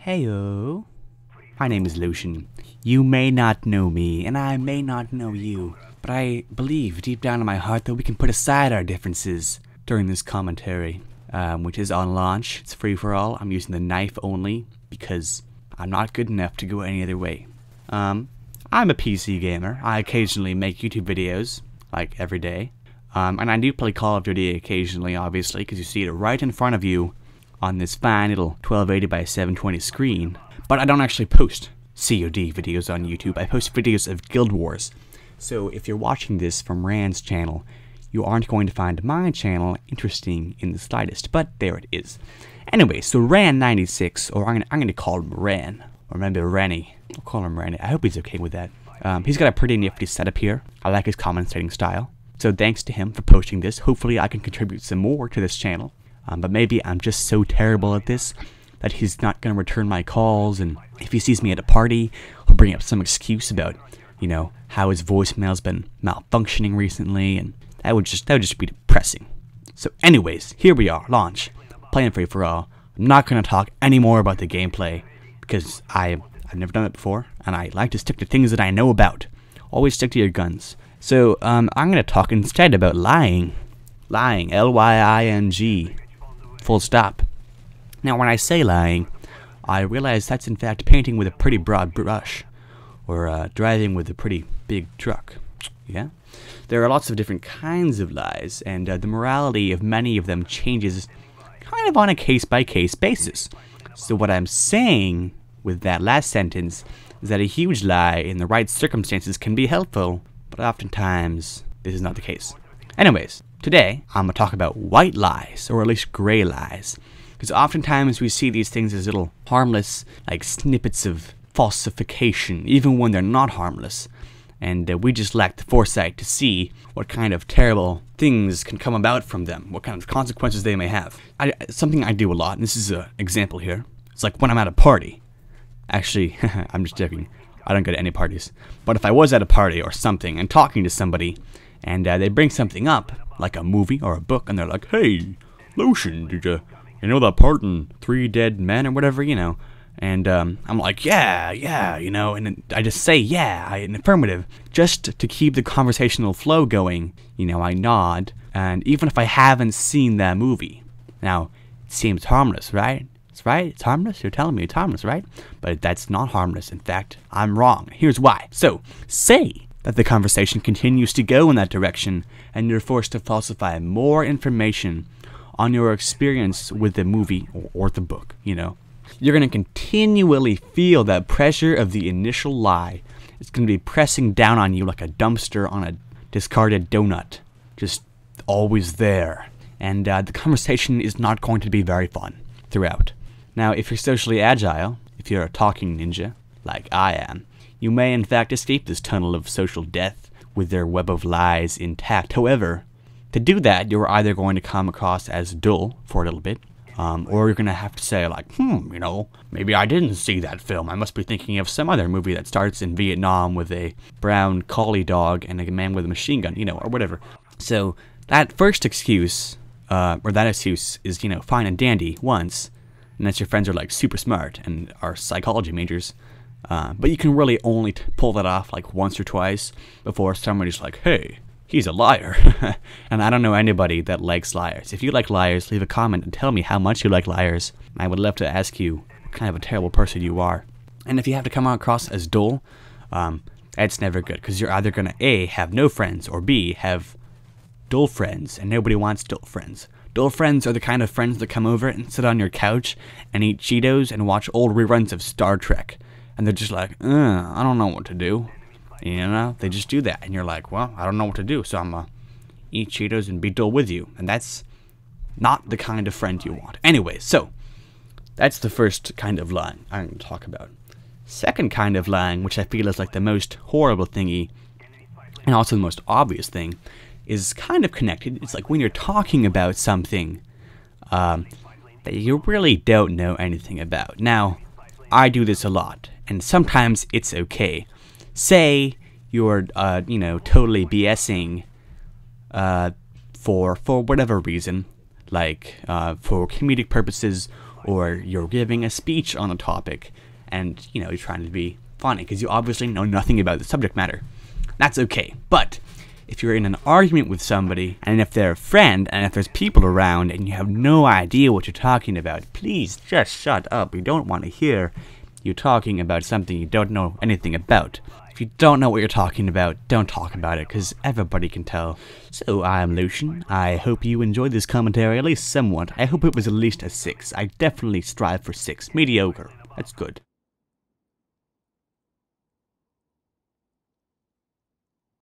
Heyo. My name is Lucian. You may not know me, and I may not know you, but I believe deep down in my heart that we can put aside our differences during this commentary, which is on launch. It's free for all. I'm using the knife only because I'm not good enough to go any other way. I'm a PC gamer. I occasionally make YouTube videos, like every day. And I do play Call of Duty occasionally, obviously, because you see it right in front of you on this fine little 1280 by 720 screen. But I don't actually post COD videos on YouTube. I post videos of Guild Wars. So if you're watching this from Rand's channel, you aren't going to find my channel interesting in the slightest. But there it is. Anyway, so Rand96, or I'm going to call him Ran, or maybe Rennie. I'll call him Rennie. I hope he's okay with that. He's got a pretty nifty setup here. I like his commentating style. So thanks to him for posting this. Hopefully I can contribute some more to this channel. But maybe I'm just so terrible at this that he's not going to return my calls, and if he sees me at a party, he'll bring up some excuse about, you know, how his voicemail's been malfunctioning recently, and that would just be depressing. So anyways, here we are, launch, playing free for all. I'm not going to talk any more about the gameplay, because I've never done it before, and I like to stick to things that I know about. Always stick to your guns. So I'm going to talk instead about lying. Lying, L-Y-I-N-G. Full stop. Now when I say lying, I realize that's in fact painting with a pretty broad brush, or driving with a pretty big truck. Yeah? There are lots of different kinds of lies, and the morality of many of them changes kind of on a case-by-case basis. So what I'm saying with that last sentence is that a huge lie in the right circumstances can be helpful, but oftentimes this is not the case. Anyways, today I'm going to talk about white lies, or at least gray lies. Because oftentimes we see these things as little harmless, like snippets of falsification, even when they're not harmless. And we just lack the foresight to see what kind of terrible things can come about from them, what kind of consequences they may have. Something I do a lot, and this is an example here. It's like when I'm at a party. Actually, I'm just joking. I don't go to any parties. But if I was at a party or something and talking to somebody, and they bring something up, like a movie or a book, and they're like, "Hey, Lucian, did you know that part in Three Dead Men," or whatever, you know? And I'm like, yeah, you know, and I just say yeah, in affirmative, just to keep the conversational flow going. You know, I nod, and even if I haven't seen that movie. Now, it seems harmless, right? It's harmless? You're telling me it's harmless, right? But that's not harmless. In fact, I'm wrong. Here's why. So, say that the conversation continues to go in that direction, and you're forced to falsify more information on your experience with the movie or the book, you know. You're going to continually feel that pressure of the initial lie. It's going to be pressing down on you like a dumpster on a discarded donut. Just always there. And the conversation is not going to be very fun throughout. Now, if you're socially agile, if you're a talking ninja, like I am, you may in fact escape this tunnel of social death with their web of lies intact. However, to do that, you're either going to come across as dull for a little bit, or you're going to have to say like, you know, maybe I didn't see that film. I must be thinking of some other movie that starts in Vietnam with a brown collie dog and a man with a machine gun, you know, or whatever. So that first excuse, or that excuse is, you know, fine and dandy once, unless your friends are like super smart and are psychology majors. But you can really only pull that off like once or twice before somebody's like, "Hey, he's a liar." And I don't know anybody that likes liars. If you like liars, leave a comment and tell me how much you like liars. I would love to ask you what kind of a terrible person you are. And if you have to come across as dull, that's never good, because you're either going to A, have no friends, or B, have dull friends, and nobody wants dull friends. Dull friends are the kind of friends that come over and sit on your couch and eat Cheetos and watch old reruns of Star Trek. And they're just like, I don't know what to do. You know, they just do that. And you're like, well, I don't know what to do, so I'm going to eat Cheetos and be dull with you. And that's not the kind of friend you want. Anyway, so that's the first kind of lying I'm going to talk about. Second kind of lying, which I feel is like the most horrible thingy, and also the most obvious thing, is kind of connected. It's like when you're talking about something that you really don't know anything about. Now, I do this a lot, and sometimes it's okay. Say you're, you know, totally BSing for whatever reason, like for comedic purposes or you're giving a speech on a topic, and, you know, you're trying to be funny, because you obviously know nothing about the subject matter. That's okay, but if you're in an argument with somebody, and if they're a friend, and if there's people around, and you have no idea what you're talking about, please just shut up. We don't want to hear you talking about something you don't know anything about. If you don't know what you're talking about, don't talk about it, because everybody can tell. So, I'm Lucian. I hope you enjoyed this commentary, at least somewhat. I hope it was at least a 6. I definitely strive for 6. Mediocre. That's good.